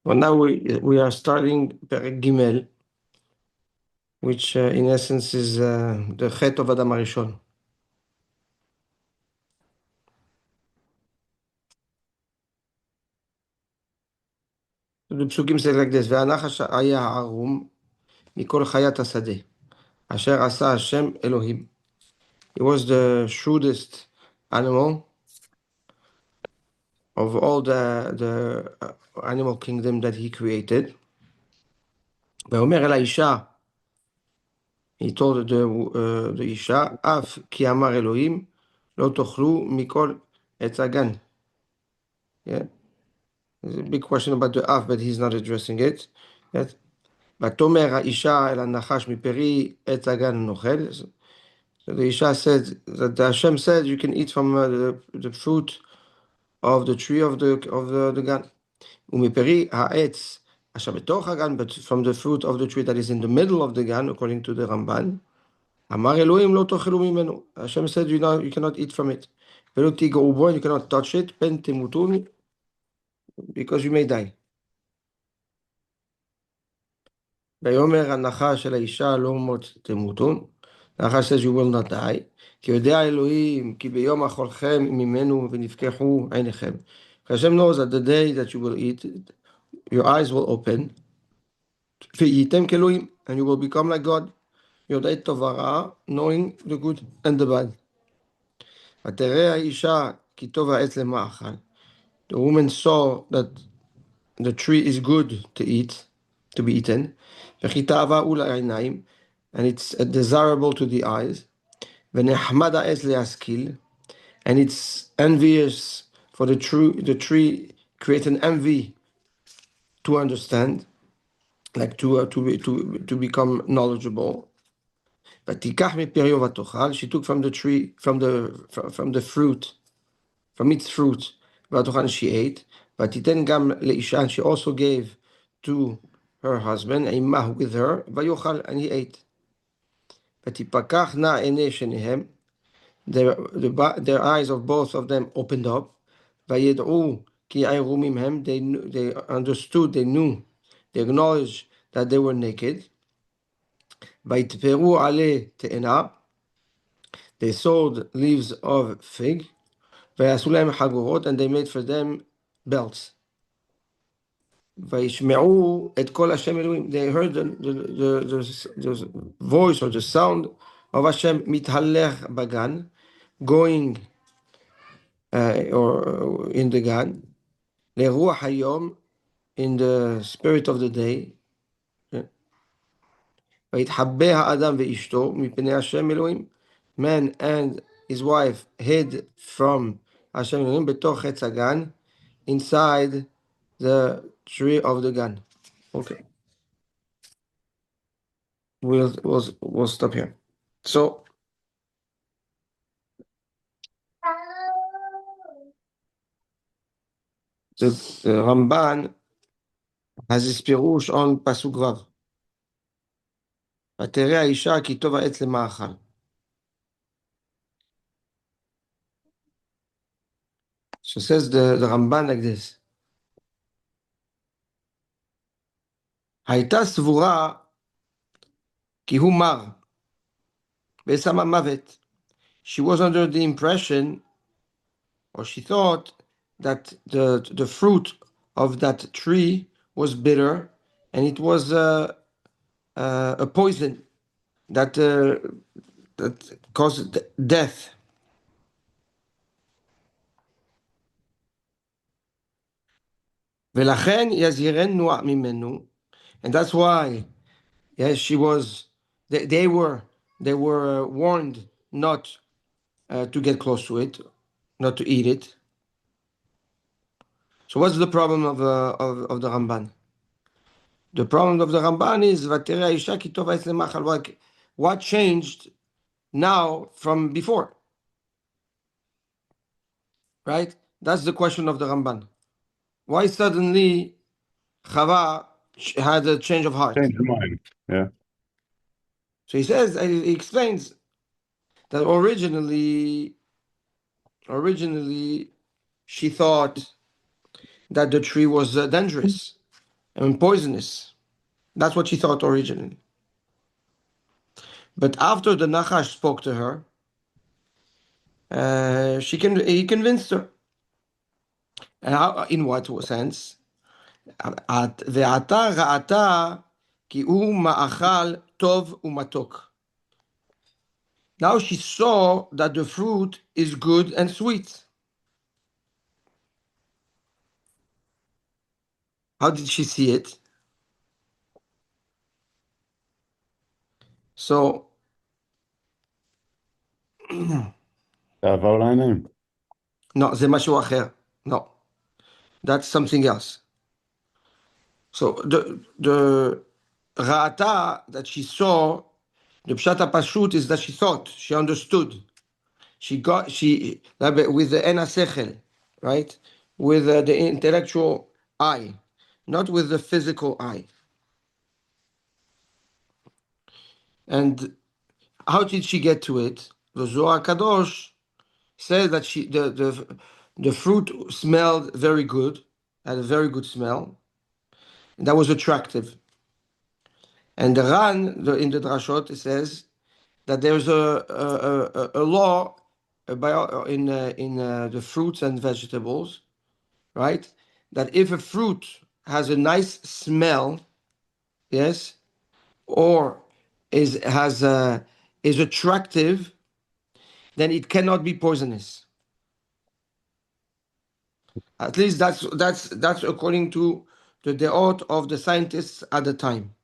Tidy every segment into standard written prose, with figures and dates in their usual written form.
Well, now we are starting Perek Gimel, which in essence is the Chet of Adam HaRishon. The psukim say like this: "Ve'anachash haya ha'arum mikol chayat hasadeh, asher asa Hashem Elohim." He was the shrewdest animal of all the animal kingdom that he created. ואומר אל האישה, he told the אישה, אף כי אמר אלוהים, לא תאכלו מכל עץ הגן. Yeah. There's a big question about the af, but he's not addressing it. Yes. ותאמר האישה אל הנחש מפרי עץ הגן נאכל. So the Isha said that Hashem said you can eat from the fruit of the tree of the gan. ומפרי העץ אשר בתוך הגן, but from the fruit of the tree that is in the middle of the gan, according to the Ramban. אמר אלוהים לא תאכלו ממנו. Hashem said you cannot eat from it. ולא תיגעו בו, you cannot touch it, פן תמותו, because you may die. ויאמר הנחש אל האישה לא מות תמותון. הנחש says you will not die. כי יודע אלוהים כי ביום אכולכם ממנו ונפקחו עיניכם. Hashem knows that the day that you will eat, your eyes will open. והייתם כאלוהים, and you will become like God. יודעי טוב ורע, knowing the good and the bad. ותראה האישה כי טוב העץ למאכל. The woman saw that the tree is good to eat, to be eaten. וכי תאווה הוא לעיניים, and it's desirable to the eyes. ונחמד העץ להשכיל, and it's envious for the tree creates an envy to understand, like to become knowledgeable. ותיקח מפריו ותאכל, she took from the tree, from the fruit, from its fruit, ותאכל, she ate. ותיתן גם לאישה, and she also gave to her husband, עמה with her, ויאכל, and he ate. ותפקחנה עיני שניהם, their eyes of both of them opened up, וידעו כי עירומים הם, they understood, they knew, they acknowledged that they were naked. ויתפרו עלי תאנה, they sold leaves of fig, ויעשו להם חגורות, and they made for them belts. וישמעו את קול השם אלוהים, they heard the voice or the sound of Hashem מתהלך בגן, going or in the gan, לרוח היום, in the spirit of the day. ויתחבא האדם ואשתו מפני השם אלוהים, man and his wife hid from השם אלוהים בתוך עץ הגן, inside the tree of the gan. Okay. We'll stop here. So the Ramban has this pirush on pasuk vav. ותראה האישה כי טוב העץ למאכל. So says the Ramban like this. הייתה סבורה כי הוא מר, ושמה מוות. She was under the impression, or she thought, that the fruit of that tree was bitter, and it was a poison that caused death. ולכן יזהירנו ממנו, and that's why, yes, they were warned not to get close to it, not to eat it. So what's the problem of the Ramban? The problem of the Ramban is ותראה האישה כי טוב העץ למאכל. What changed now from before? Right? That's the question of the Ramban. Why suddenly Chava had a change of heart? Change of mind. Yeah. So he explains that originally she thought that the tree was dangerous, and poisonous. That's what she thought originally. But after the Nachash spoke to her, he convinced her. In what sense? ועתה ראתה כי הוא מאכל טוב ומתוק. Now she saw that the fruit is good and sweet. How did she see it? So, no, זה משהו אחר. No, that's something else. So the ra'ata that she saw, the pshat pashut is that she thought, she understood. She with the ena sechel, right? With the intellectual eye, not with the physical eye. And how did she get to it? The Zohar Kadosh says that the fruit smelled very good, had a very good smell, and that was attractive. And the Ran, in the Drashot, it says that there's a law in the fruits and vegetables, right? That if a fruit has a nice smell, yes, or is attractive, then it cannot be poisonous. At least that's according to the deot of the scientists at the time.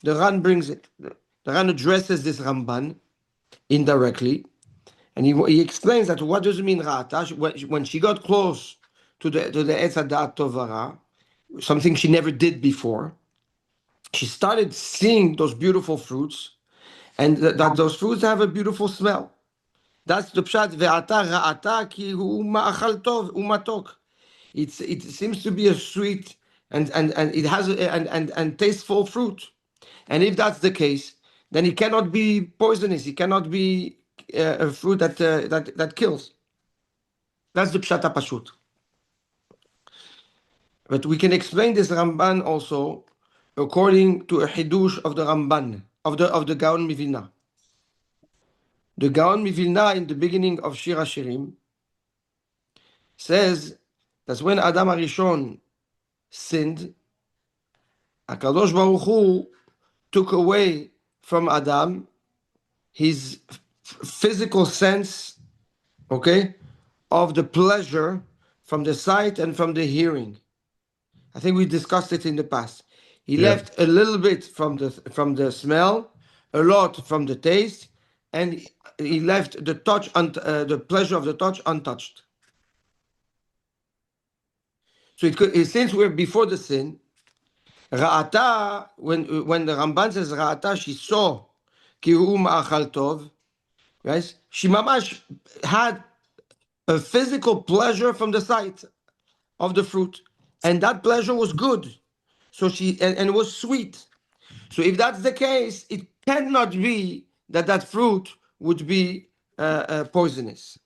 The Ran brings it. The Ran addresses this Ramban indirectly, and he explains that what does it mean Ra'ata? When she got close to the Etz Hadat Tovara, something she never did before, she started seeing those beautiful fruits, and that those fruits have a beautiful smell. That's the pshat. Ve'ata ra'ata ki hu ma'achal tov umatok. It seems to be a sweet and it has and tasteful fruit. And if that's the case, then it cannot be poisonous. It cannot be a fruit that kills. That's the pshat pashut. But we can explain this Ramban also according to a hidush of the Ramban of the Gaon Mivilna. The Gaon Mivilna in the beginning of Shir Hashirim says that when Adam Arishon sinned, HaKadosh Baruch Hu took away from Adam his physical sense, okay, of the pleasure from the sight and from the hearing. I think we discussed it in the past. He left a little bit from the smell, a lot from the taste, and he left the touch the pleasure of the touch untouched. So since we're before the sin, Ra'ata, when the Ramban says Ra'ata, she saw ki hu ma'achal tov, right? She mamash had a physical pleasure from the sight of the fruit, and that pleasure was good. So and it was sweet. So if that's the case, it cannot be that fruit would be poisonous.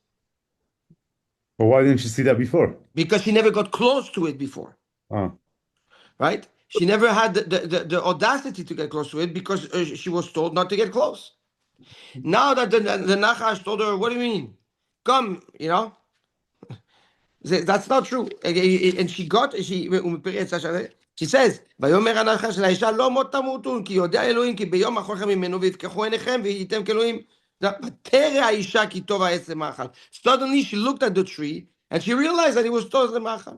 But why didn't she see that before? Because she never got close to it before. Right? She never had the audacity to get close to it because she was told not to get close. Now that the Nachash told her, what do you mean? Come, That's not true. And she says, ויאמר הנחש לאישה לא מות תמותון, כי יודע אלוהים כי ביום אכולכם ממנו ויפקחו עיניכם והייתם כאלוהים. ותרא האישה כי טוב העץ למאכל. Suddenly she looked at the tree and she realized that it was טוב למאכל.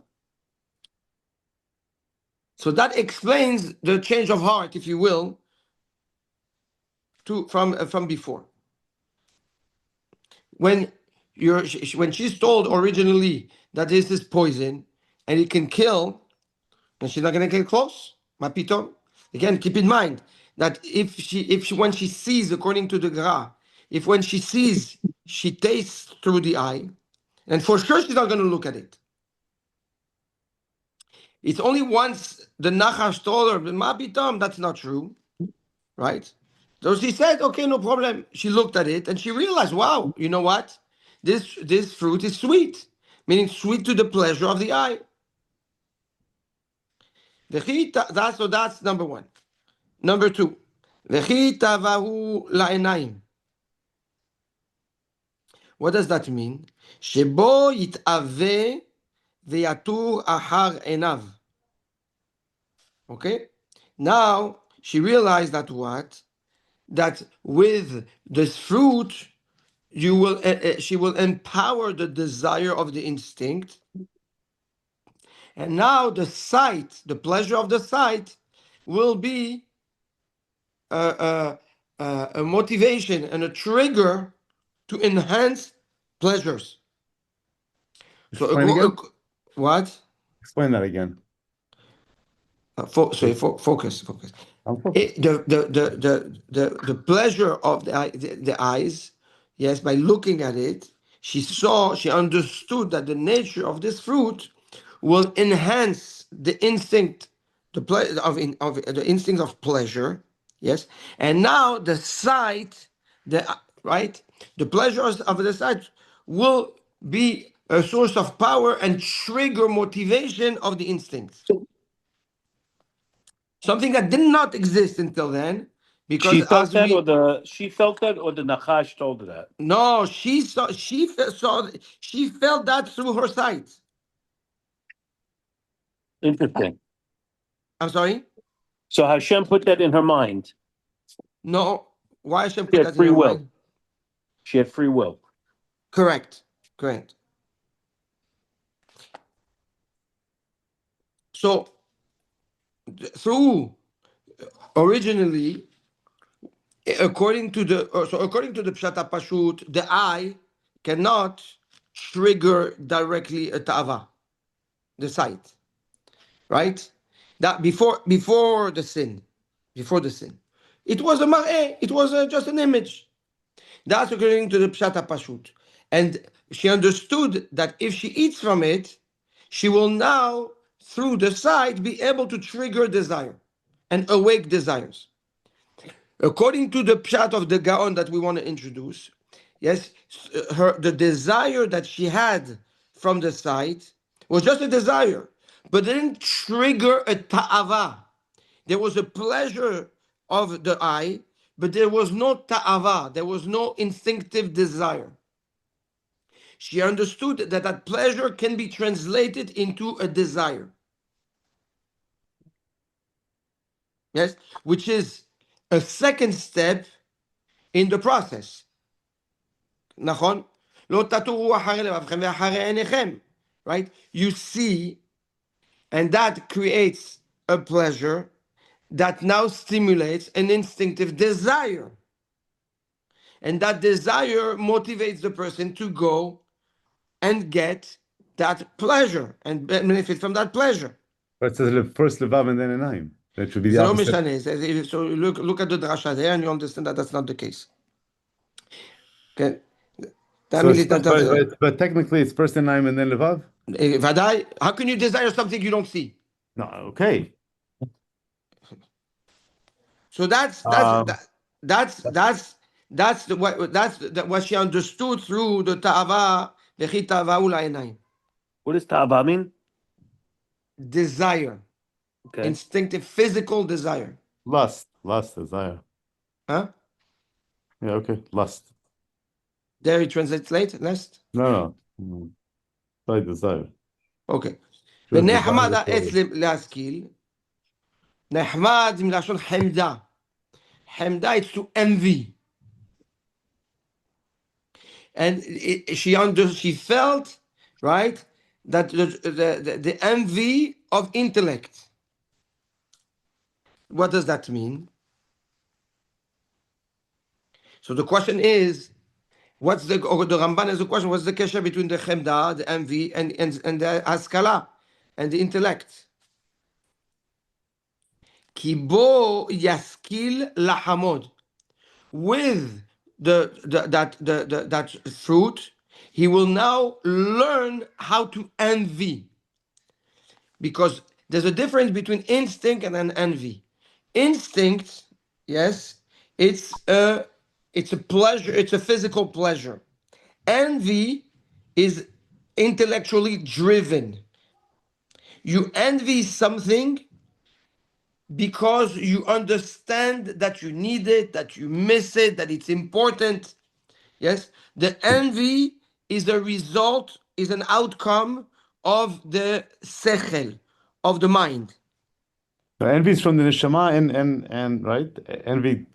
So that explains the change of heart, if you will, from before. When she's told originally that this is poison and it can kill, and she's not going to get close. Mapito. Again, keep in mind that when she sees, according to the Gra, if when she sees, she tastes through the eye, and for sure she's not going to look at it. It's only once the Nachash told her, Mapitom, that's not true, right? So she said, okay, no problem. She looked at it and she realized, wow, you know what? This fruit is sweet, meaning sweet to the pleasure of the eye. So that's number one. Number two, וכי תבהו לעיניים. What does that mean? שבו יתאווה ויתור אחר עיניו. Okay? Now, she realized that what? That with this fruit, she will empower the desire of the instinct. And now the sight, the pleasure of the sight, will be a motivation and a trigger to enhance pleasures. Explain again? What? Explain that again. Focus. I'm focused. The pleasure of the eyes, yes, by looking at it, she understood that the nature of this fruit will enhance the instinct, of the instinct of pleasure, yes, and now the sight, right, the pleasures of the sight will be a source of power and trigger motivation of the instincts. Something that did not exist until then, because She felt as that, we she felt that, or the Nachash told her that. no, she felt that through her sight. Interesting. I'm sorry. So Hashem put that in her mind. No, why Hashem She put had that in free her will. mind? She had free will. Correct. So through originally, according to the Pshat Pashut, the eye cannot trigger directly a ta'ava, the sight, right? That before the sin, it was a mar'eh, it was just an image. That's according to the Pshat Pashut, and she understood that if she eats from it, she will now, through the sight, be able to trigger desire and awake desires. According to the pshat of the Gaon that we want to introduce, yes, the desire that she had from the sight was just a desire, but didn't trigger a ta'ava. There was a pleasure of the eye, but there was no ta'ava. There was no instinctive desire. She understood that that pleasure can be translated into a desire. Yes, which is a second step in the process. נכון? לא תטורו אחרי לבבכם ואחרי עיניכם. Right? You see, and that creates a pleasure that now stimulates an instinctive desire. And that desire motivates the person to go and get that pleasure and benefit from that pleasure. But it says first levav and then enayim. That should be the זה לא opposite. משנה. So look at the drasha there and you understand that that's not the case. Okay? But technically it's first enayim and then levav? ודאי, how can you desire something you don't see? No, okay. So that's what she understood through the ta'ava, v'chi ta'ava u'la'inayim. What does Ta'ava mean? Desire, Okay. instinctive, physical desire. Lust, desire. Huh? Yeah, okay, lust. There he translates lust. No. By desire. Okay. Just ונחמד desire. העץ להשכיל. נחמד זה מלשון חמדה. חמדה is to envy. And she felt, right, that the envy of intellect. What does that mean? So the question is, the Ramban has a question, what's the kesher between the chemda, the envy, and the haskala, and the intellect? Kibo yaskil lahamod. With that fruit, he will now learn how to envy. Because there's a difference between instinct and an envy. Instinct, yes, it's a pleasure, it's a physical pleasure. Envy is intellectually driven. You envy something because you understand that you need it, that you miss it, that it's important. Yes, the envy is a result, is an outcome of the sechel, of the mind. So envy is from the neshama and right? Envy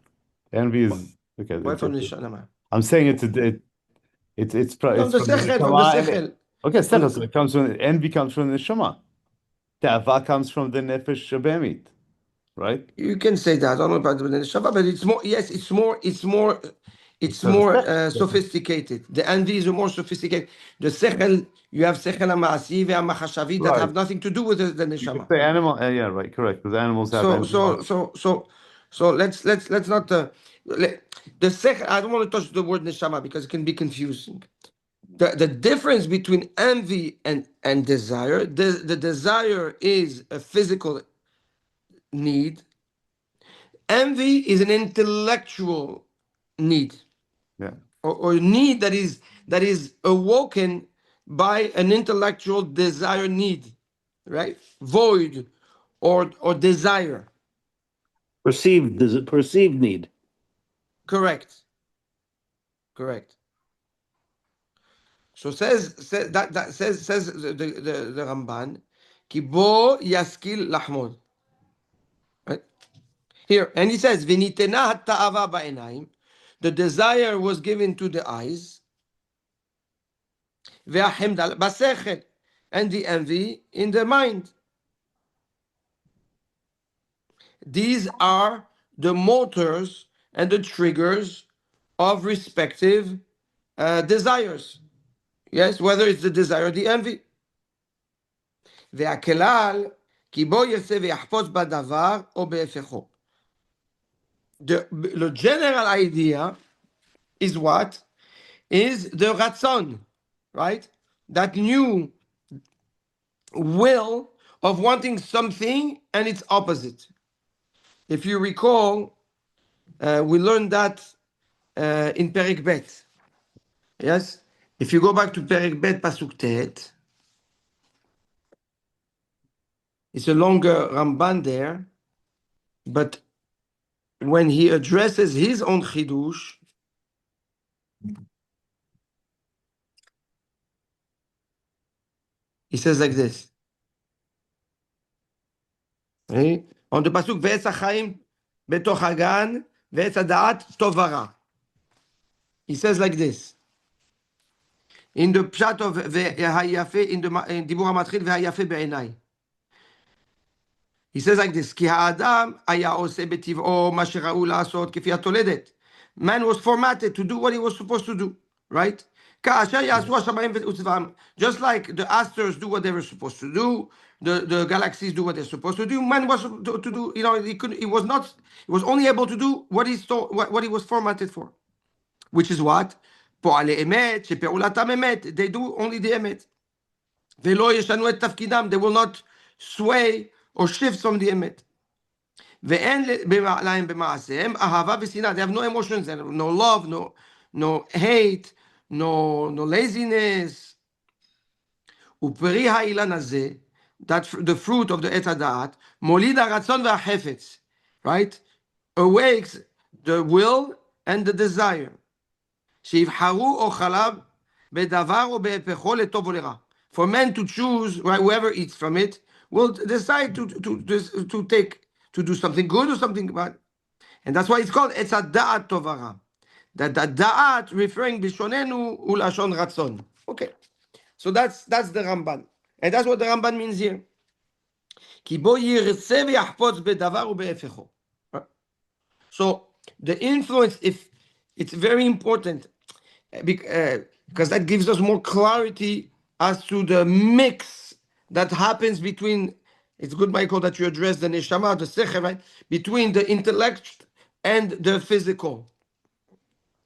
is okay. Why from the neshama? I'm saying it's From it's the from the sechel, from the neshama and sechel. okay, sechel, so it comes from envy comes from the neshama. Ta'ava comes from the nefesh shabemit, right? You can say that. I don't know about the neshama, but it's more. Yes, it's So the more sechel, sophisticated. The envy is more sophisticated. The sechel, you have sechel ha'ma'asi ve'ha'machashavi that right? have nothing to do with the You could neshama. say animal, yeah, right, correct. Because animals have So envy. so so so so let's not the sechel. I don't want to touch the word neshama because it can be confusing. The difference between envy and desire, the desire is a physical need. Envy is an intellectual need, Yeah. or need that is awoken by an intellectual desire need, right? Void or desire. Perceived need. Correct. Correct. So says that says the Ramban, ki bo yaskil lahmod. Right? Here, and he says, Vinitena ta'ava ba'enayim. The desire was given to the eyes. Ve'ahimd basechel. And the envy in the mind. These are the motors and the triggers of respective desires. Yes, whether it's the desire or the envy. והכלל, כי בו ירצה ויחפוץ בדבר או בהפכו. The general idea is what? Is the ratzon, right? That new will of wanting something and its opposite. If you recall, we learned that in Perek Bet. Yes? If you go back to Perek Bet, Pasuk Tet, it's a longer Ramban there, but when he addresses his own chidush, he says like this. Okay? On the pasuk ve'etz ha'chaim betoch hagan ve'etz ha'da'at tov v'ra. He says like this. In the pshat of ve'hayafe, in the dibur ha'matchil ve'hayafe be'enai. He says like this. Ki ha'adam haya oseh betiv'o ma shera'u la'asot kefi ha'toledet. Man was formatted to do what he was supposed to do, right? Just like the asters do what they were supposed to do, the galaxies do what they're supposed to do. Man was to do, he was not, he was only able to do what he was formatted for, which is what? They do only the emet. They will not sway or shift from the emet. ואין להם במעשיהם אהבה ושנאה. They have no emotions, they have no love, no hate, no laziness. ופרי האילן הזה, that the fruit of the עץ הדעת, מוליד הרצון והחפץ, right? Awakes the will and the desire. שיבחרו אוכליו בדבר או בהפכו לטוב או לרע. For men to choose, right, whoever eats from it, will decide to take, to do something good or something bad. And that's why it's called Etz HaDa'at Tovara. That the Da'at referring Bishonenu Ulashon Ratzon. Okay. So that's the Ramban. And that's what the Ramban means here. כי בו ירצה ויחפוץ בדבר ובהפכו. So the influence, if it's very important, because that gives us more clarity as to the mix that happens between, it's good, Michael, that you address the neshama, the sechel, right? Between the intellect and the physical.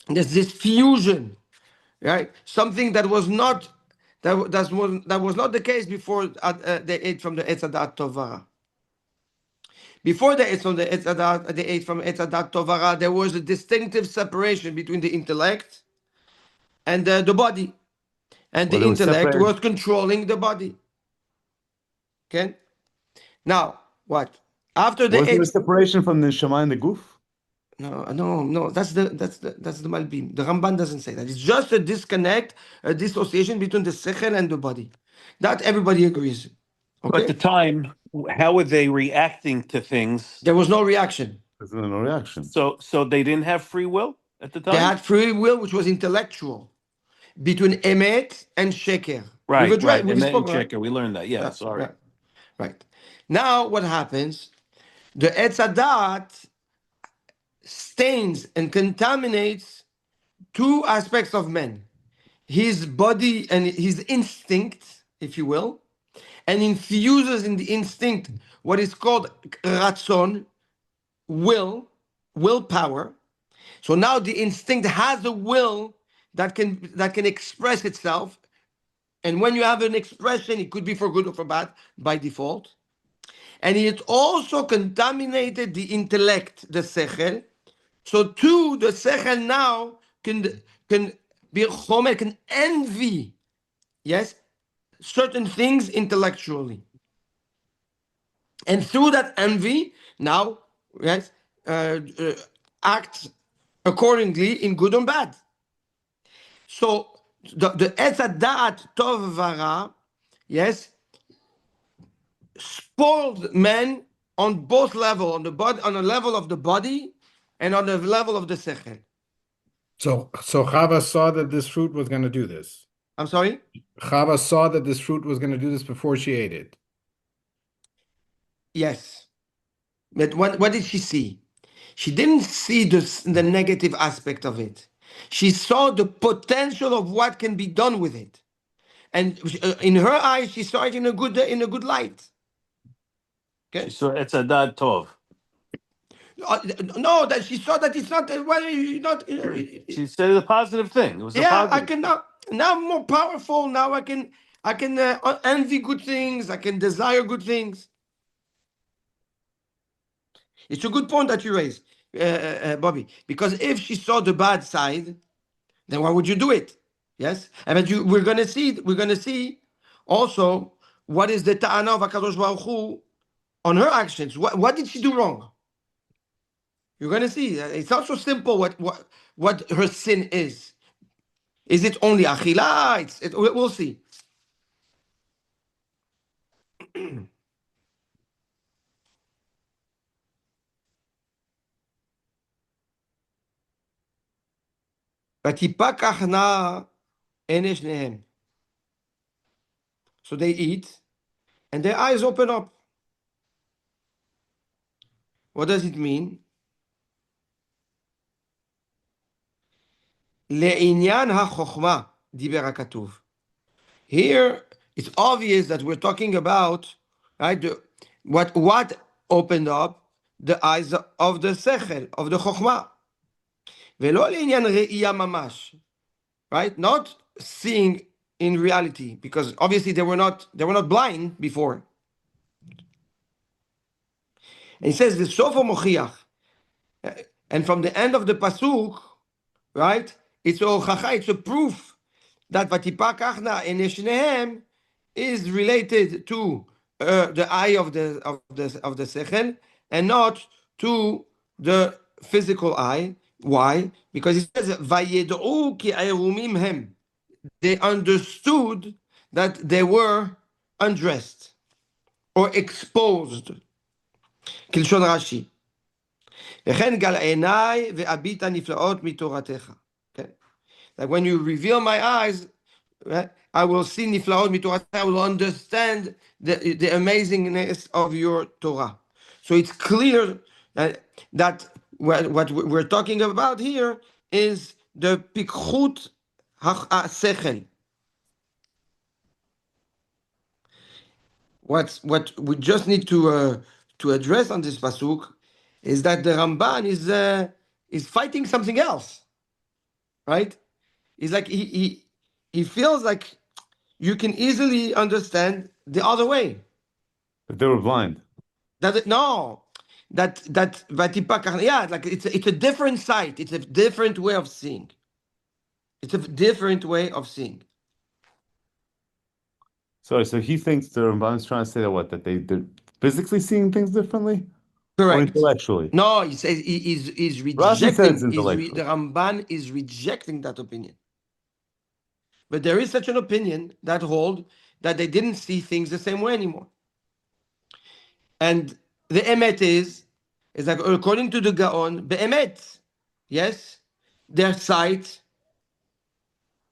There's this fusion, right? Something that was not that was not the case before they ate from the Etz HaDa'at Tovara. Before they ate from the Etz HaDa'at, they ate from Etz HaDa'at Tovara, there was a distinctive separation between the intellect and the body. And the intellect was controlling the body. Okay? Now, what? After the Wasn't there a etz, separation from the neshama and the guf? no. That's the Malbim. The Ramban doesn't say that. It's just a disconnect, a dissociation between the sechel and the body. That everybody agrees. But at the Okay. time, how were they reacting to things? There was no reaction. There's no reaction. So they didn't have free will at the They time? had free will, which was intellectual, between emet and sheker. Right, right. We And then spoke, right? checker, we learned that. Yeah, sorry. Yeah, right. Now, what happens? The Etz Hadat stains and contaminates two aspects of man: his body and his instinct, if you will, and infuses in the instinct what is called ratzon, willpower. So now the instinct has a will that can express itself. And when you have an expression, it could be for good or for bad by default. And it also contaminated the intellect, the sechel. So too, the sechel now can be chomer, can envy, yes, certain things intellectually. And through that envy, now, yes, act accordingly in good and bad. So the Etz Hadat Tov Vara, yes, spoiled men on both levels, on the body, on the level of the body, and on the level of the sechel. So Chava saw that this fruit was going to do this. I'm sorry? Chava saw that this fruit was going to do this before she ate it. Yes. But what did she see? She didn't see the negative aspect of it. She saw the potential of what can be done with it. And in her eyes, she saw it in a good light. Okay? So it's a dad tov. No, that she saw that it's not. Well, not. She said a positive thing. It was a Yeah, I positive. can now I'm more powerful. Now I can envy good things. I can desire good things. It's a good point that you raised, Bobby. Because if she saw the bad side, then why would you do it? Yes, we're gonna see. We're gonna see also what is the ta'ana of Hakadosh Baruch Hu on her actions. What did she do wrong? You're gonna see. It's not so simple. What her sin is. Is it only achila? We'll see. ותיפקח נא עיני שניהם. So they eat, and their eyes open up. What does it mean? לעניין החוכמה, דיבר הכתוב. Here, it's obvious that we're talking about, right, what opened up the eyes of the sechel, of the chokhmah. ולא לעניין ראייה ממש, right? Not seeing in reality, because obviously they were not blind before. And he says the sofa mochiach, and from the end of the pasuk, right? It's a proof that vatipakachna eneshnehem is related to the eye of the sechel and not to the physical eye. Why? Because it says vayed'u ki ayerumim hem. They understood that they were undressed or exposed. כלשון רש"י. וכן גל עיניי ואביט הנפלאות מתורתך. Okay? Like when you reveal my eyes, right, I will see niflaot mitoratech. I will understand the amazingness of your Torah. So it's clear that what we're talking about here is the pikchut sechel. What we just need to address on this pasuk is that the Ramban is fighting something else, right? It's like he feels like you can easily understand the other way. That they were blind. That yeah, like it's a different sight. It's a different way of seeing. It's a different way of seeing. Sorry, so he thinks the Ramban is trying to say that what? That they're physically seeing things differently? or Correct. intellectually? No, he says he's Rashi says rejecting. intellectually. The Ramban is rejecting that opinion. But there is such an opinion that hold that they didn't see things the same way anymore. And the emet is that according to the Gaon, the emet, yes, their sight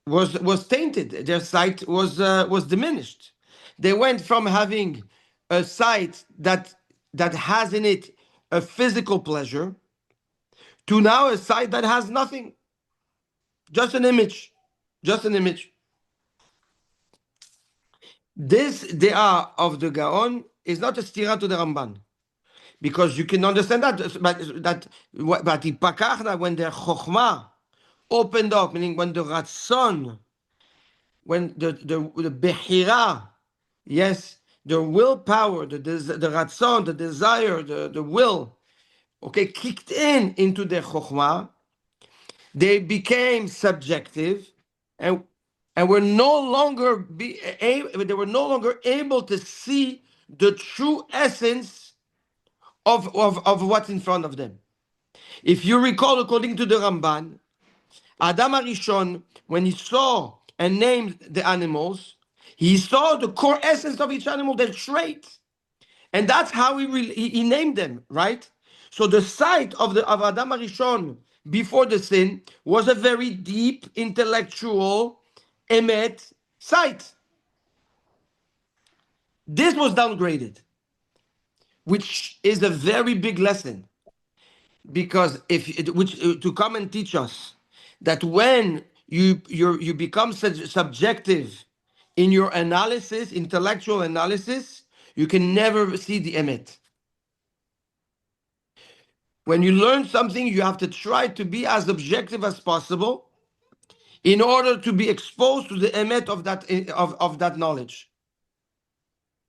was tainted. Their sight was diminished. They went from having a sight that has in it a physical pleasure to now a sight that has nothing, just an image, just an image. This dea of the Gaon is not a stira to the Ramban, because you can understand that when their chokhmah opened up, meaning when the ratzon, when the behira, yes, the willpower, the ratzon, the desire, the will, okay, kicked into their chokhmah, they became subjective, and were no longer they were no longer able to see the true essence of what's in front of them. If you recall, according to the Ramban, Adam Arishon, when he saw and named the animals, he saw the core essence of each animal, their trait, and that's how he named them, right? So the sight of Adam Arishon before the sin was a very deep intellectual emet sight. This was downgraded, which is a very big lesson, because to come and teach us that when you become subjective in your analysis, intellectual analysis, you can never see the emet. When you learn something, you have to try to be as objective as possible in order to be exposed to the emet of that knowledge.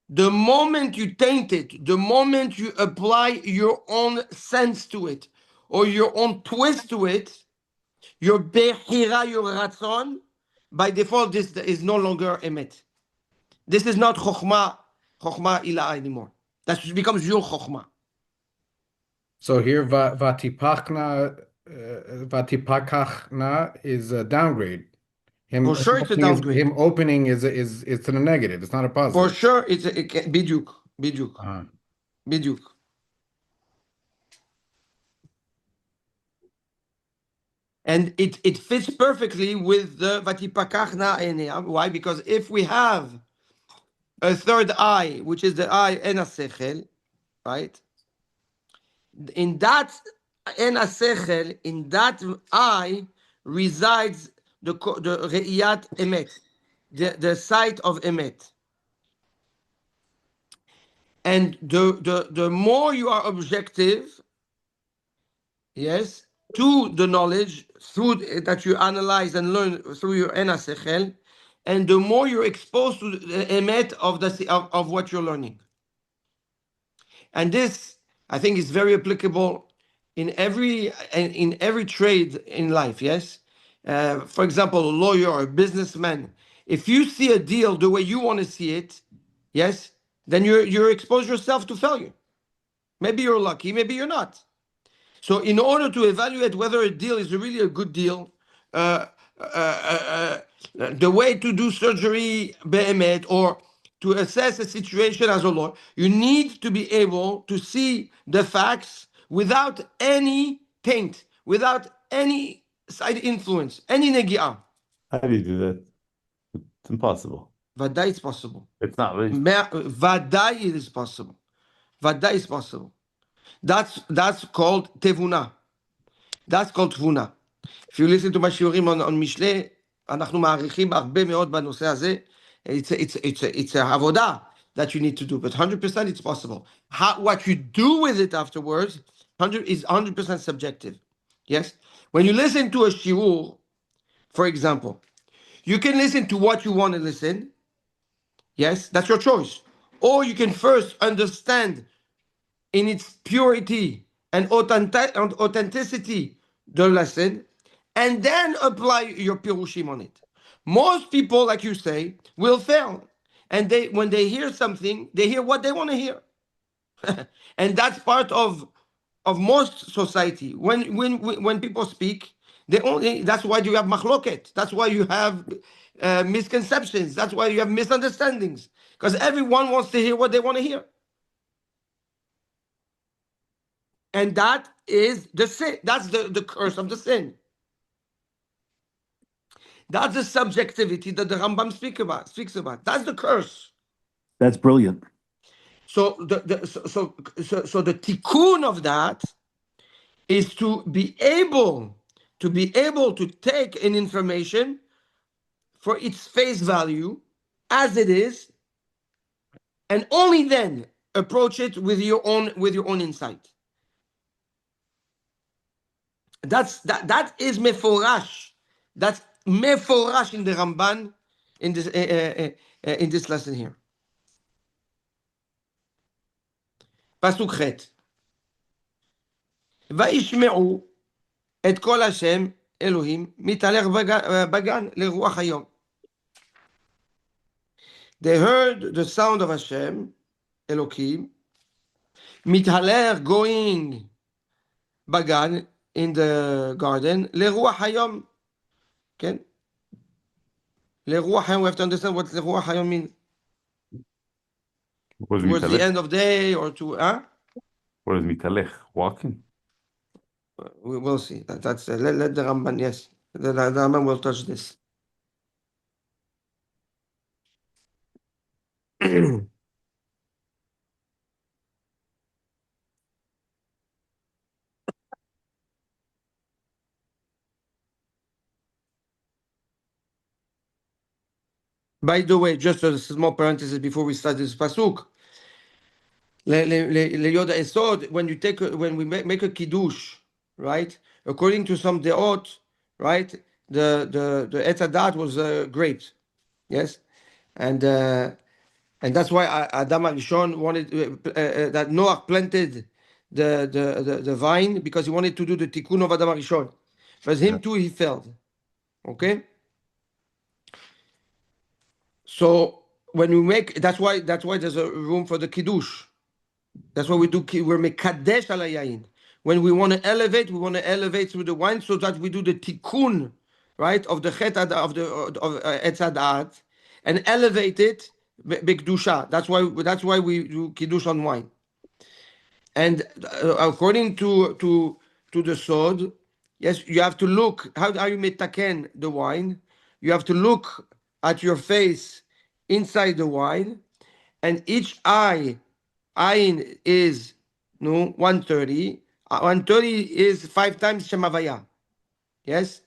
The moment you taint it, the moment you apply your own sense to it, or your own twist to it, your behira, your ratzon, by default, this is no longer emet. This is not chokhmah ilah anymore. That becomes your chokhmah. So here, vatipakachna is a downgrade. For sure, it's a downgrade. Him opening is it's a negative. It's not a For positive. sure, it's biduk. Uh-huh. Biduk. And it fits perfectly with the vatipakachna enea. Why? Because if we have a third eye, which is the eye enasechel, right? In that enasechel, in that eye resides the re'iyat emet, the sight of emet. And the more you are objective, yes, to the knowledge through that you analyze and learn through your enasechel, and the more you're exposed to the emet of what you're learning. And this, I think, is very applicable in every trade in life. Yes, for example, a lawyer or a businessman. If you see a deal the way you want to see it, yes, then you're expose yourself to failure. Maybe you're lucky, maybe you're not. So in order to evaluate whether a deal is really a good deal, uh, the way to do surgery behemet, or to assess a situation as a lawyer, you need to be able to see the facts without any taint, without any side influence, any negiah. How do you do that? It's impossible. Vadai is possible. It's not really. Vadai is possible. Vadai is possible. That's called tevuna. That's called תבונה. If you listen to my שיעורים on משלי, אנחנו מעריכים הרבה מאוד בנושא הזה. It's a עבודה that you need to do, but 100% it's possible. What you do with it afterwards is 100% subjective. Yes? When you listen to a shiur, for example, you can listen to what you want to listen. Yes? That's your choice. Or you can first understand in its purity and authenticity the lesson, and then apply your pirushim on it. Most people, like you say, will fail, and when they hear something, they hear what they want to hear. And that's part of most society. When people speak, they only, that's why you have machloket. That's why you have misconceptions. That's why you have misunderstandings. Because everyone wants to hear what they want to hear. And that is the sin. That's the curse of the sin. That's the subjectivity that the Rambam speaks about. That's the curse. That's brilliant. So the tikkun of that is to be able to take an information for its face value as it is, and only then approach it with your own insight. That is meforash. That's meforash in the Ramban in this lesson here. פסוק ח' וישמעו את קול השם אלוהים מתהלך בגן לרוח היום. They heard the sound of Hashem, Elohim, מתהלך, going בגן, in the garden, לרוח היום. כן? לרוח היום, we have to understand what לרוח היום means. What does Towards the mitalech? end of day or to, What does mitalech? Walking? we will see. That's let the Ramban, yes. The Ramban will touch this. By the way, just a small parenthesis before we start this pasuk. Leyoda Esod, when we make a kiddush, right? According to some deot, right? The Etz Hadat was grapes, yes, and that's why Adam Arishon wanted that Noach planted the vine, because he wanted to do the tikkun of Adam Arishon. For him too, he failed. Okay. So when we make, that's why there's a room for the kiddush. That's what we do. We're mekadesh al yayin. When we want to elevate through the wine, so that we do the tikkun, right, of the chet of Etz Hadat, and elevate it b'kedusha. That's why we do kiddush on wine. And according to the sword, yes, you have to look. How you metaken the wine? You have to look at your face inside the wine, and each eye. Ayin is 130. 130 is 5 times Shemavaya. Yes?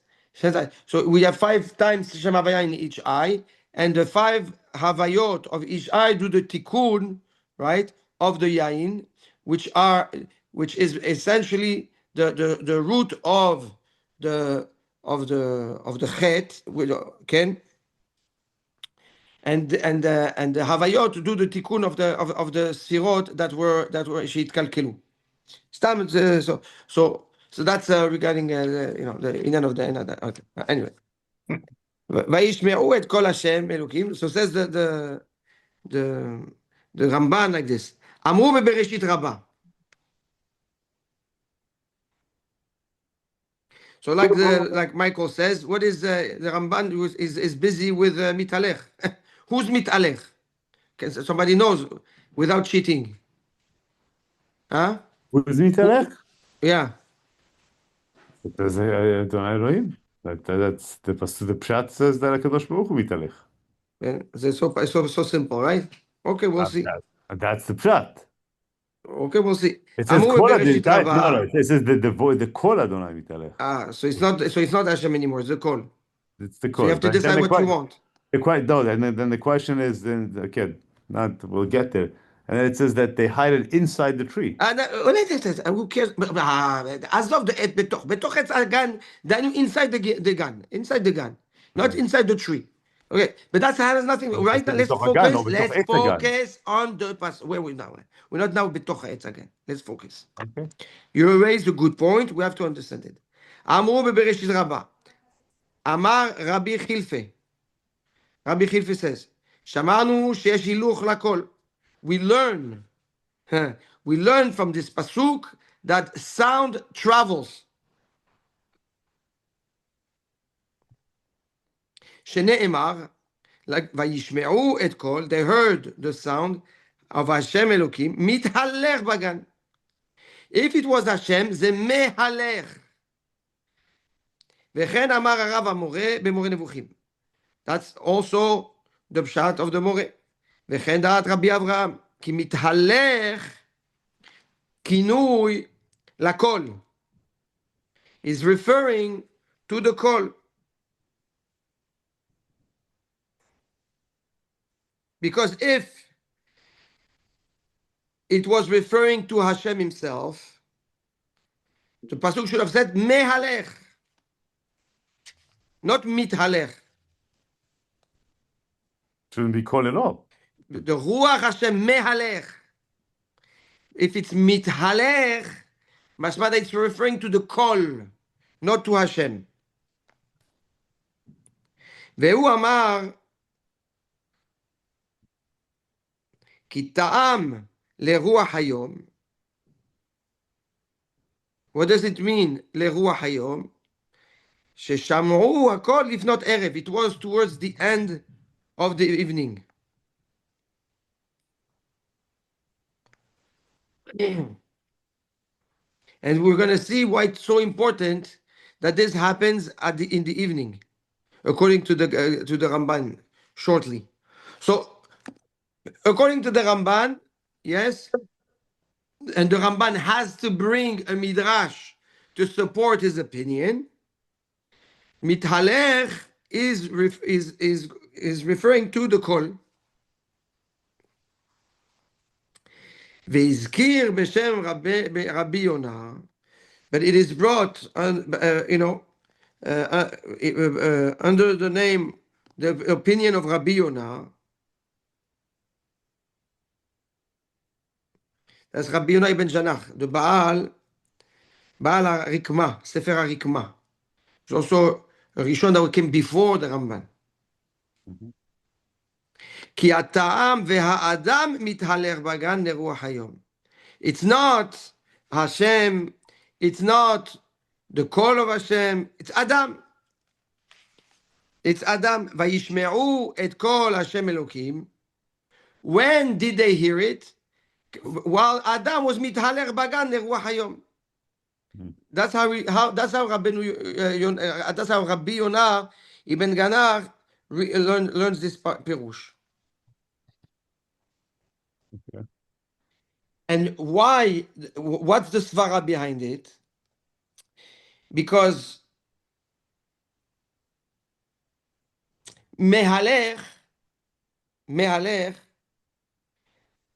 So we have 5 times Shemavaya in each eye, and the 5 Havayot of each eye do the tikkun, right, of the Yain, which is essentially the root of the Chet, Ken, and the Havayot to do the tikkun of the sirot that were sheitkalkelu. So that's regarding the inyan of the end. Okay. Anyway, וישמעו את קול השם אלוקים. So says the Ramban like this. אמרו בבראשית רבה. So like Michael says, what is the Ramban is busy with mitalech. Who's mitalech? Somebody knows without cheating. Huh? What does mitalech? Yeah. That's Elohim. That's the pshat says that HaKadosh Baruch Hu mitalech. It's so simple, right? Okay, we'll see. That's the pshat. Okay, we'll see. It says אמרו kol בבראשית Adonai. רבה. No, it says the kol Adonai mitalech. So it's not Hashem anymore. It's the call. It's the So kol. you have to decide what you want. Then the question is, okay, we'll get there. And then it says that they hide it inside the tree. Who cares? עזוב בתוך עץ הגן, דהיינו inside the gun, not inside the tree. Okay, but that has nothing. Right now, let's focus on the past. Where we now? We're not now בתוך העץ הגן. Let's focus. Okay. You raised a good point. We have to understand it. אמרו בבראשית רבה. אמר רבי חילפה. Rabbi Chilfi says, שמענו שיש הילוך לכל. We learn We learn from this pasuk that sound travels. שנאמר, like, וישמעו את קול, they heard the sound of Hashem Elokim, מתהלך בגן. If it was Hashem, זה מהלך. וכן אמר הרב המורה במורה נבוכים. That's also the pshat of the מורה. וכן דעת רבי אברהם, כי מתהלך כינוי לקול. Is referring to the call. Because if it was referring to Hashem himself, the pasuk should have said mehalech, not mithalech. Shouldn't be called at all. The ruach Hashem mehalech. If it's mithalech, mashmada it's referring to the call, not to Hashem. והוא אמר, כי טעם לרוח היום. What does it mean, לרוח היום? ששמעו הכל לפנות ערב. It was towards the end of the evening. And we're going to see why it's so important that this happens in the evening, according to the Ramban, shortly. So, according to the Ramban, yes, and the Ramban has to bring a midrash to support his opinion. Mithalech is referring to the kol. Ve'izkir b'shem Rabbi Yonah, but it is brought, under the name, the opinion of Rabbi Yonah. That's Rabbi Yonah ibn Janach, the Baal HaRikmah, Sefer HaRikmah. It's also a Rishon that came before the Ramban. כי הטעם והאדם מתהלך בגן לרוח היום. It's not Hashem, it's not the call of Hashem, it's Adam. It's Adam. וישמעו את קול השם אלוקים. When did they hear it? While Adam was מתהלך בגן לרוח היום. That's how Rabbi Yonah ibn Ganach learns this pirush. Okay. And why? What's the svara behind it? Because mehalech,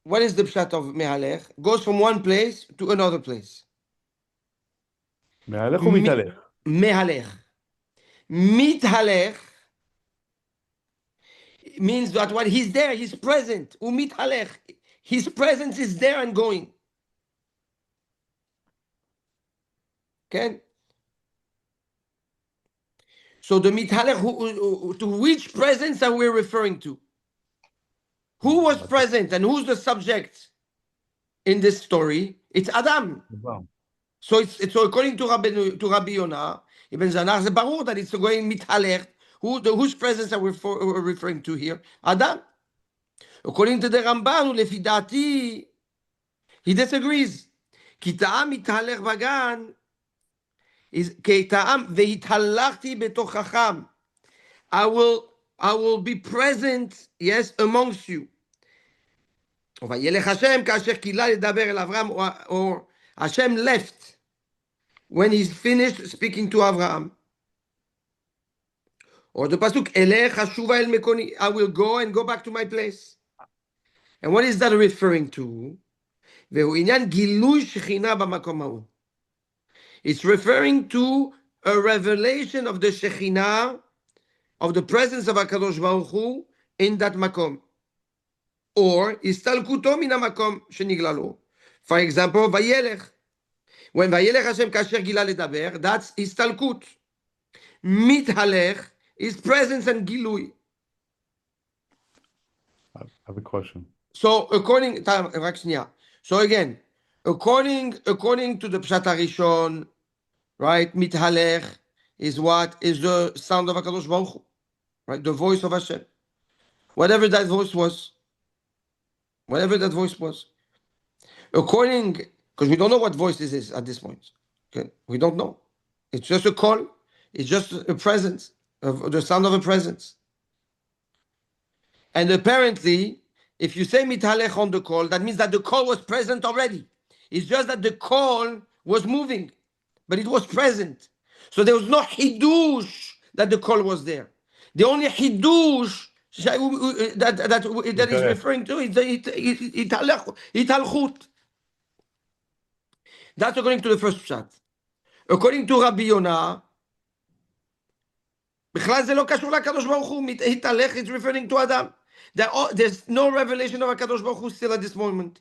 what is the pshat of mehalech? Goes from one place to another place. מהלך או מתהלך? Mehalech. Mithalech means that when he's there, he's present. Umithalech. His presence is there and going. Okay? So the mithalech, to which presence are we referring to? Who was present and who's the subject in this story? It's Adam. Wow. So according to Rabbi Yonah ibn Zanach, it's barur that it's going mithalech. Whose presence are we referring to here? Adam. According to the Ramban, לפי דעתי, he disagrees. כי טעם מתהלך בגן, כי טעם והתהלכתי בתוככם. I will be present, yes, amongst you. וילך השם כאשר קילה לדבר אל אברהם, or Hashem left when he's finished speaking to Abraham. Or the pasuk, אלך אשובה אל מקומי, I will go and go back to my place. And what is that referring to? והוא עניין גילוי שכינה במקום ההוא. It's referring to a revelation of the Shekhinah, of the presence of HaKadosh Baruch Hu in that makom. Or הסתלקותו מן המקום שנגלה לו. For example, וילך. When וילך השם כאשר גילה לדבר, that's הסתלקות. מתהלך is presence and גילוי. I have a question. So according, רק שנייה. So again, according to the Pshat HaRishon, right, mithalech is what? Is the sound of HaKadosh Baruch Hu, right? The voice of Hashem. Whatever that voice was. Whatever that voice was. According, because we don't know what voice this is at this point. Okay? We don't know. It's just a call. It's just a presence, of the sound of a presence. And apparently, if you say mithalech on the call, that means that the call was present already. It's just that the call was moving, but it was present. So there was no hidush that the call was there. The only hidush that is referring to is the italchut. That's according to the first pshat. According to Rabbi Yonah, בכלל זה לא קשור לקדוש ברוך הוא, התהלך, it's referring to Adam. There's no revelation of HaKadosh Baruch Hu still at this moment.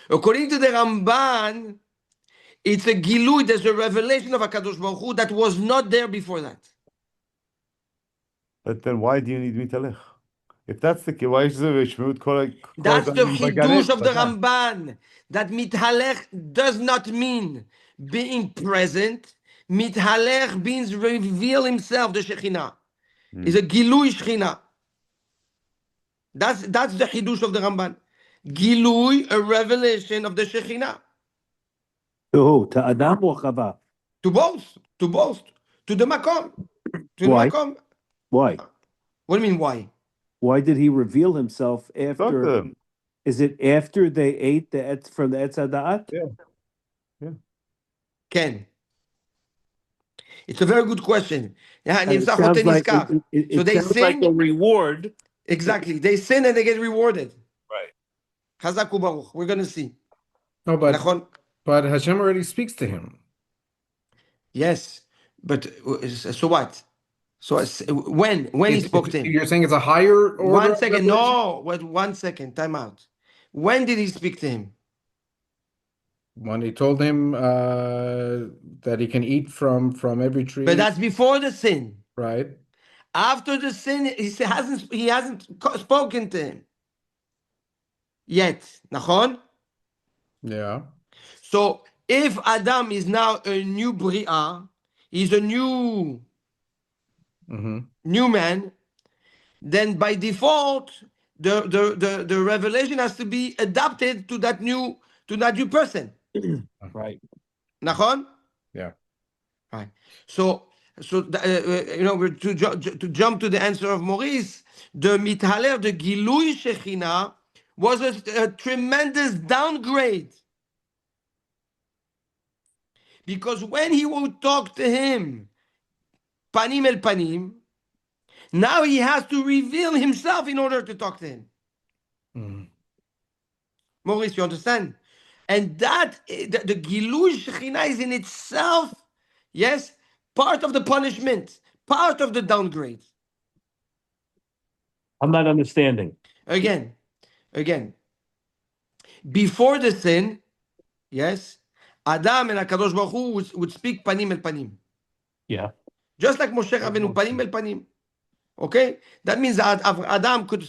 According to the Ramban, it's a gilui, there's a revelation of HaKadosh Baruch Hu that was not there before that. But then why do you need mitalech? If that's the case, why is there Shmut Kol? That's the chidush of the Ramban, that mithalech does not mean being present. Mithalech means reveal himself, the Shekhinah. Is a gilui Shekhinah. That's the chidush of the Ramban. Gilui, a revelation of the Shekhinah. To who? To Adam or Chava? To both. To the Makom. To Why? the Makom. Why? What do you mean, why? Why did he reveal himself Talk to after? them. Is it after they ate from the Etz HaDa'at? Yeah. Ken. It's a very good question. And it sounds like, So they Sounds like sin. a reward. Exactly. They sin and they get rewarded. Right. Chazak u'baruch. We're going to see. No, Nachon? but Hashem already speaks to him. Yes. But so what? So when he spoke to him? You're saying it's a higher order? 1 second. No. Wait, 1 second. Time out. When did he speak to him? When he told him that he can eat from every tree, But that's before the sin. right? After the sin, he hasn't spoken to him yet. Nachon? Yeah. So if Adam is now a new Bria, he's a new man, then by default, the revelation has to be adapted to that new person. Right. Nachon? Yeah. Right. So we're to jump to the answer of Maurice. The mithaler, the gilui shechina, was a tremendous downgrade. Because when he would talk to him, panim el panim, now he has to reveal himself in order to talk to him. Maurice, you understand? And that, the Gilui Shekhinah is in itself, yes, part of the punishment, part of the downgrade. I'm not understanding. Again, before the sin, yes, Adam and HaKadosh Baruch Hu would speak panim el panim. Yeah. Just like Moshe Rabbeinu, panim el panim. Okay? That means that Adam can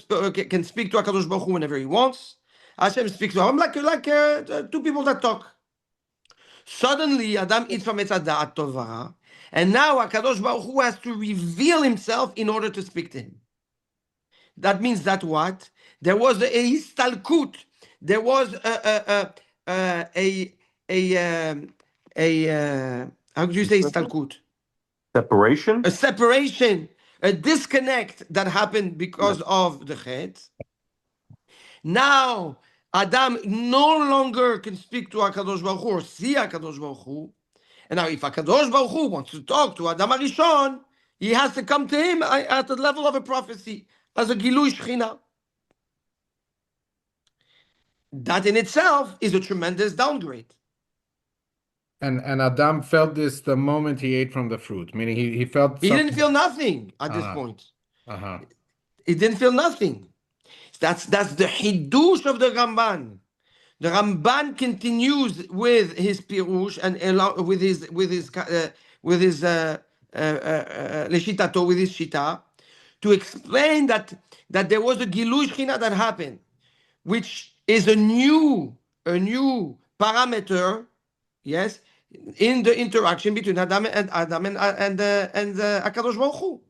speak to HaKadosh Baruch Hu whenever he wants. Hashem speaks to him like two people that talk. Suddenly, Adam eats from Etz HaDa'at Tovah, and now HaKadosh Baruch Hu has to reveal himself in order to speak to him. That means that what? There was a histalkut. There was how do you say histalkut? Separation? A separation, a disconnect that happened because of the chet. Now, Adam no longer can speak to HaKadosh Baruch Hu or see HaKadosh Baruch Hu. And now if HaKadosh Baruch Hu wants to talk to Adam HaRishon, he has to come to him at the level of a prophecy, as a Gilui Shechina. That in itself is a tremendous downgrade. And Adam felt this the moment he ate from the fruit, meaning he felt He something. didn't feel nothing at this point. Uh-huh. He didn't feel nothing. That's the hidush of the Ramban. The Ramban continues with his pirush and with his leshitato, with his shita, to explain that there was a Gilui Shechina that happened, which is a new a new parameter, yes, in the interaction between Adam and Akadosh Baruch Hu.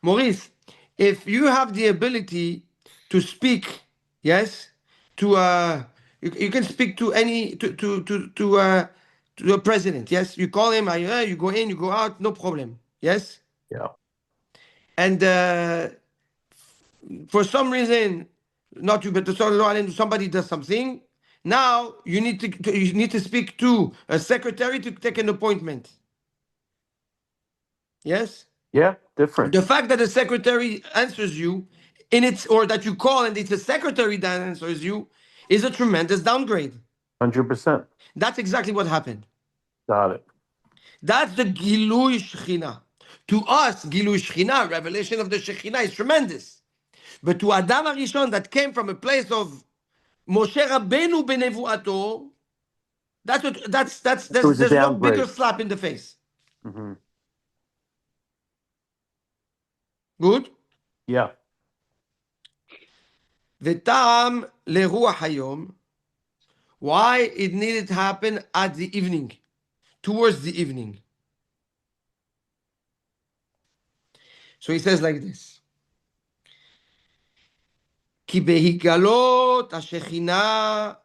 Maurice, if you have the ability to speak, yes, to you can speak to any to a president, yes, you call him, you go in, you go out, no problem, yes, Yeah. and for some reason, not you, but somebody does something. Now you need to speak to a secretary to take an appointment. Yes. Yeah. Different. The fact that the secretary answers you or that you call and it's a secretary that answers you is a tremendous downgrade. 100%. That's exactly what happened. Got it. That's the Gilui Shechina. To us, Gilui Shechina, revelation of the Shechina, is tremendous. But to Adam Arishon, that came from a place of Moshe Rabbeinu benevuato, It was a there's no downgrade. bigger slap in the face. Mm-hmm. Good? Yeah. וטעם לרוח היום, why it needed to happen at the evening, towards the evening. So he says like this, כי בהיגלות השכינה,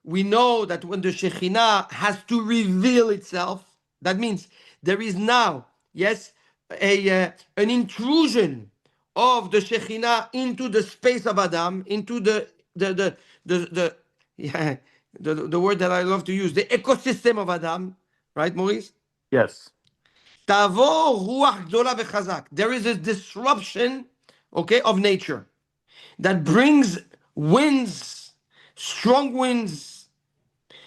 we know that when the Shekhinah has to reveal itself, that means there is now, yes, an intrusion of the Shekhinah into the space of Adam, into yeah, the word that I love to use, the ecosystem of Adam, right, Maurice? Yes. תבוא רוח גדולה וחזק. There is a disruption, okay, of nature that brings winds, strong winds,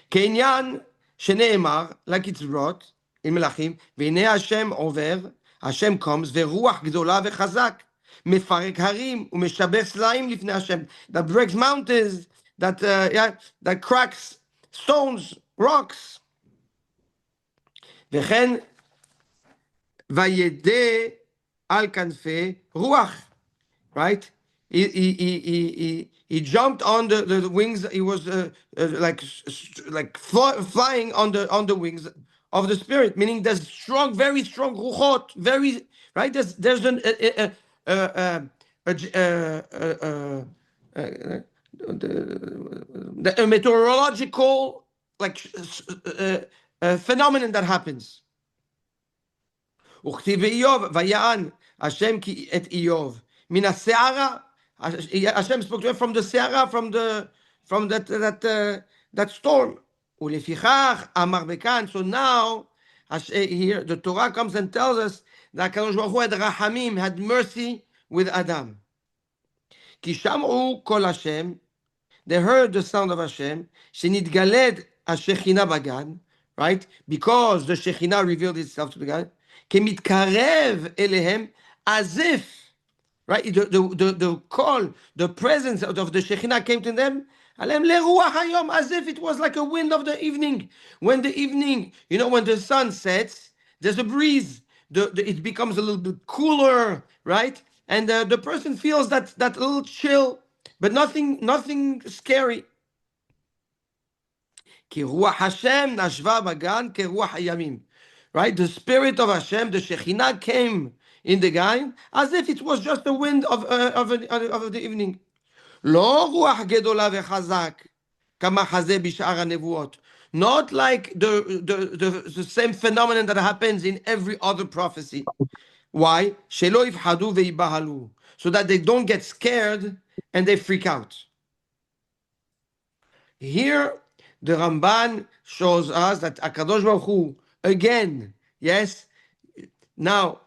כעניין שנאמר, like it's wrought, in מלכים, והנה השם עובר, השם comes, ורוח גדולה וחזק, מפרק הרים ומשבר סלעים לפני השם, that breaks mountains, that cracks stones, rocks. וכן, וידע על כנפי רוח, right? He jumped on the wings. He was flying on the wings of the spirit, meaning there's strong, very strong ruchot, very right. There's a meteorological phenomenon that happens. וכתיב באיוב, ויען השם כי את איוב מן הסערה. Hashem spoke to him from the Seara, from that storm. ולפיכך אמר בכאן, so now here the Torah comes and tells us that HaKadosh Baruch Hu had rachamim, had mercy with Adam. כי שמעו קול השם, they heard the sound of Hashem, שנתגלד השכינה בגן, right? Because the Shekhinah revealed itself to the God, כמתקרב אליהם, as if, right? The call, the presence of the Shekhinah came to them, עליהם לרוח היום, as if it was like a wind of the evening. When the evening, when the sun sets, there's a breeze. It becomes a little bit cooler, right? And the person feels that little chill, but nothing scary. כי רוח השם נשבה בגן כרוח הימים. Right? The spirit of Hashem, the Shekhinah came in the guy as if it was just the wind of the evening. לא רוח גדולה וחזק כמה חזה בשאר הנבואות. Not like the same phenomenon that happens in every other prophecy. Why? שלא יפחדו ויבהלו. So that they don't get scared and they freak out. Here, the Ramban shows us that HaKadosh Baruch Hu, again, yes, now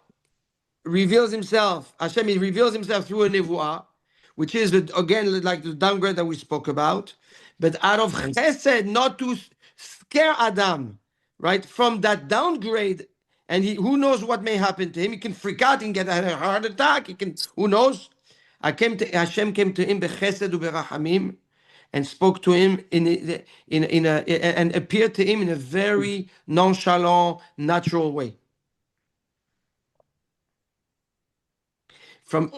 reveals himself, Hashem, he reveals himself through a nevuah, which is, again, like the downgrade that we spoke about, but out of chesed, not to scare Adam, right, from that downgrade, and who knows what may happen to him. He can freak out, he can get a heart attack, who knows? Hashem came to him bechesed uberachamim, and spoke to him and appeared to him in a very nonchalant, natural way.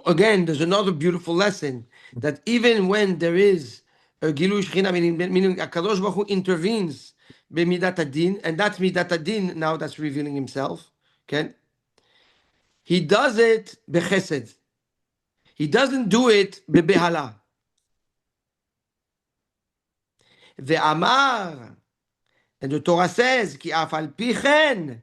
Again, there's another beautiful lesson that even when there is גילוי שכינה, meaning הקדוש ברוך הוא intervenes במידת הדין, and that's מידת הדין, now that's revealing himself, כן? He does it בחסד. He doesn't do it בבהלה. ואמר, and the Torah says, כי אף על פי כן,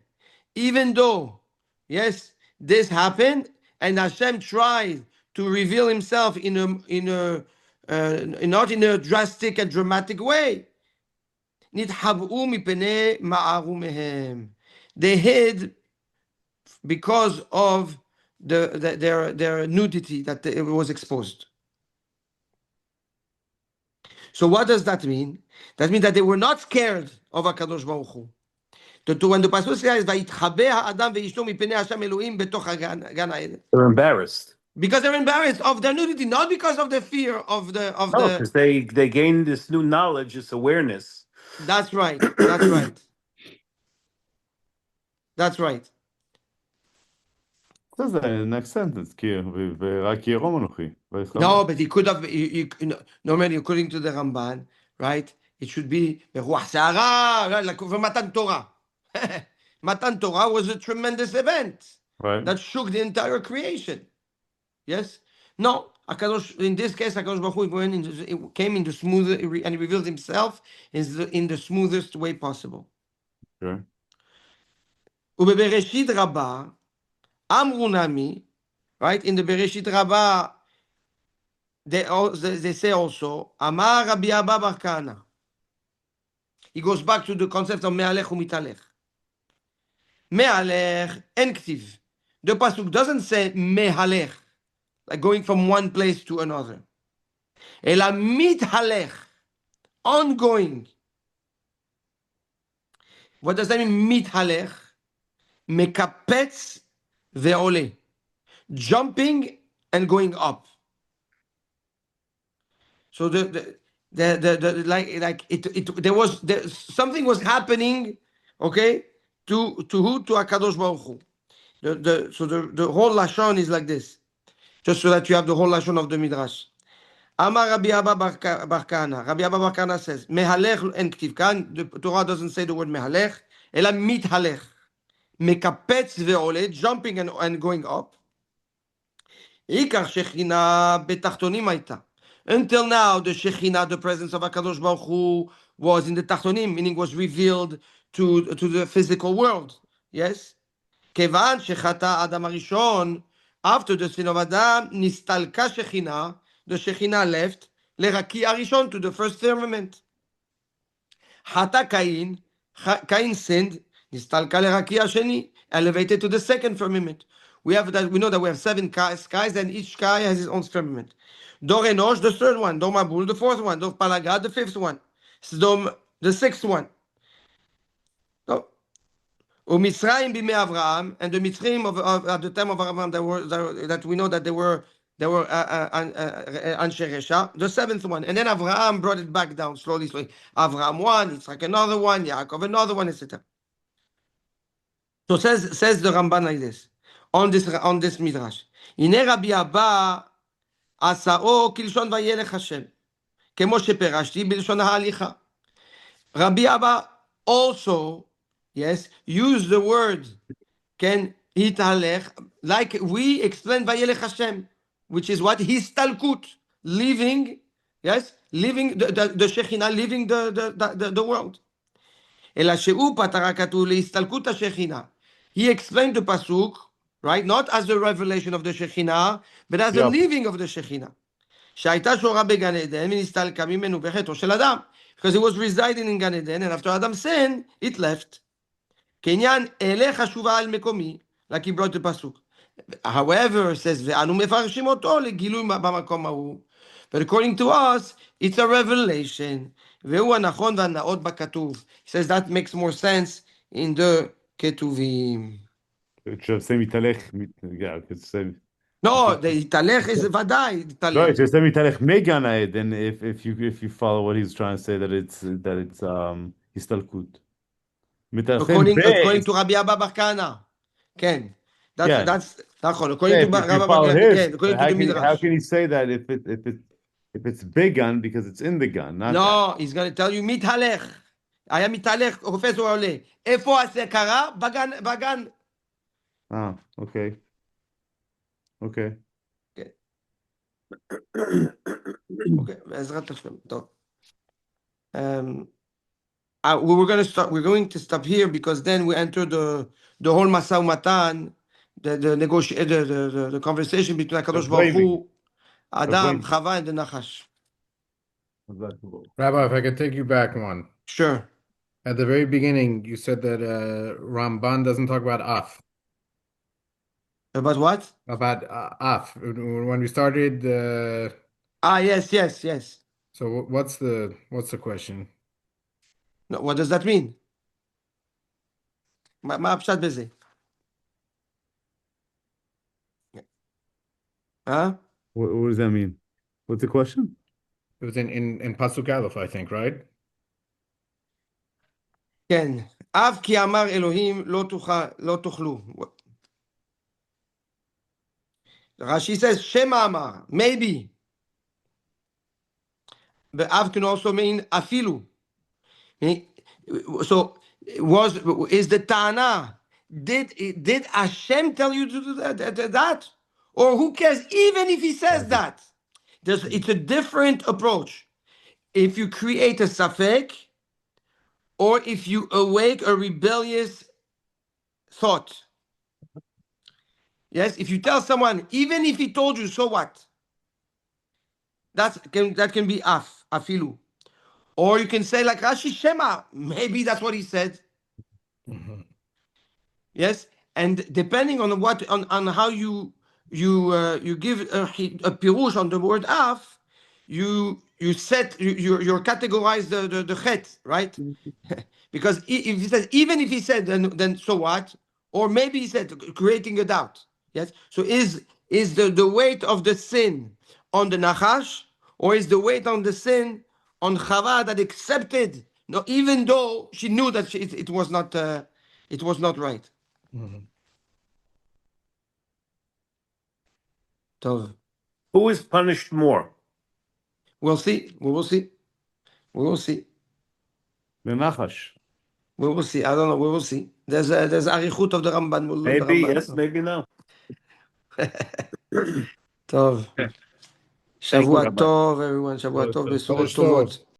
even though, yes, this happened, and Hashem tried to reveal himself not in a drastic and dramatic way. נתחבאו מפני מערו מהם. They hid because of their nudity that it was exposed. So what does that mean? That means that they were not scared of HaKadosh Baruch Hu. When the Pasuk says, ויתחבא האדם ואשתו מפני השם אלוהים בתוך גן העדן. They're embarrassed. Because they're embarrassed of their nudity, not because of the fear of the... No, because they gained this new knowledge, this awareness. That's right. That's right. That's right. It says that in the next sentence, ורק ירום אנוכי. No, but he could have, normally, according to the Ramban, right, it should be ברוח שערה, right, like for Matan Torah. Matan Torah was a tremendous event Right. that shook the entire creation. Yes? No, HaKadosh, in this case, HaKadosh Baruch Hu came in the smooth, and he revealed himself in the smoothest way possible. Sure. ובברשית רבה, אמרו נמי, right, in the Bereshit Rabbah, they say also, אמר רבי אבא בר כהנא. He goes back to the concept of מהלך ומתהלך. מהלך, אין כתיב. The pasuk doesn't say מהלך, like going from one place to another. אלא מתהלך, ongoing. What does that mean, מתהלך? מקפץ ועולה. Jumping and going up. So something was happening, okay, to who? To HaKadosh Baruch Hu. So the whole lashon is like this, just so that you have the whole lashon of the midrash. Amar Rabbi Abba Bar Kahana. Rabbi Abba Bar Kahana says, mehalech en ktiv kan. The Torah doesn't say the word mehalech, ela mithalech. Mekapetz ve'ole, jumping and going up. Ikar shechina betachtonim hayta. Until now, the Shekhinah, the presence of HaKadosh Baruch Hu, was in the Tachtonim, meaning was revealed to the physical world. Yes? Kevan shechata Adam Arishon, after the sin of Adam, nistalka Shekhinah, the Shekhinah left, leraki Arishon, to the first firmament. Hata Cain sinned, nistalka leraki Asheni, elevated to the second firmament. We know that we have 7 skies, and each sky has its own firmament. Dor Enosh, the 3rd one. Dor Mabul, the 4th one. Dor Palagad, the 5th one. Sdom, the 6th one. So, Umitzrayim b'mei Avraham, and the Mitzrim at the time of Avraham that we know that they were Anshe Resha, the 7th one. And then Avraham brought it back down slowly. Avraham one, Yitzchak another one, Yaakov another one, etc. So says the Ramban like this on this midrash. Ine Rabbi Abba עשאו כלשון וילך השם, כמו שפירשתי בלשון ההליכה. Rabbi Abba also, yes, use the word, can התהלך, like we explained וילך השם, which is what? Histalkut, leaving, yes, leaving the Shekhinah, leaving the world. אלא שהוא פתר הכתוב להסתלקות השכינה. He explained the pasuk, right? Not as the revelation of the Shekhinah, but as the leaving of the Shekhinah. שהייתה שורה בגן עדן, ונסתלקה ממנו בחטאו של אדם. Because it was residing in Gan Eden, and after Adam sinned, it left. כעניין אליך שובה על מקומי, like he brought the pasuk. However, says, ואנו מפרשים אותו לגילוי במקום ההוא. But according to us, it's a revelation. והוא הנכון והנאות בכתוב. He says that makes more sense in the כתובים. It should say מתהלך, yeah, it could say... No, the התהלך is ודאי. No, it should say מתהלך מגן העדן, if you follow what he's trying to say, that it's הסתלקות. According to Rabbi Abba Bar Kahana. כן. That's נכון. According to Rabbi Abba Bar Kahana. According to the Midrash. How can he say that if it If it's begun, because it's in the gun, not that. No, he's going to tell you מתהלך. היה מתהלך, קופץ ועולה. איפה זה קרה? בגן. Ah, okay. Okay. אוקיי, בעזרת השם. טוב. We're going to stop here because then we enter the whole משא ומתן, the conversation between הקדוש ברוך הוא, Adam, Chava, and the Nachash. Rabbi, if I could take you back one. Sure. At the very beginning, you said that Ramban doesn't talk about Af. About what? About Af. When we started, Yes. so what's the question? No, what does that mean? מה הפשט בזה? Huh? What does that mean? What's the question? It was in Pasuk Aleph, I think, right? כן. אף כי אמר אלוהים לא תאכלו. Rashi says, Shema amar, maybe. But Av can also mean afilu. So is the Tana, did Hashem tell you to do that? Or who cares, even if he says that? It's a different approach. If you create a safek, or if you awake a rebellious thought. Yes, if you tell someone, even if he told you, so what? That can be afilu. Or you can say like Rashi Shema, maybe that's what he said. Mm-hmm. Yes, and depending on how you give a pirush on the word af, you categorize the chet, right? Because if he says, even if he said, then so what? Or maybe he said, creating a doubt. Yes. So is the weight of the sin on the Nachash, or is the weight on the sin on Chava that accepted? No, even though she knew that it was not right. Mm-hmm. Tov. Who is punished more? We'll see. We will see. The Nachash. We will see. I don't know. We will see. There's arichut of the Ramban. We'll learn the Maybe Ramban. yes, maybe no. Tov. Thank you, Shavua Rabbi. tov, everyone. Shavua tov. Besuot Chodesh Tov. tovot.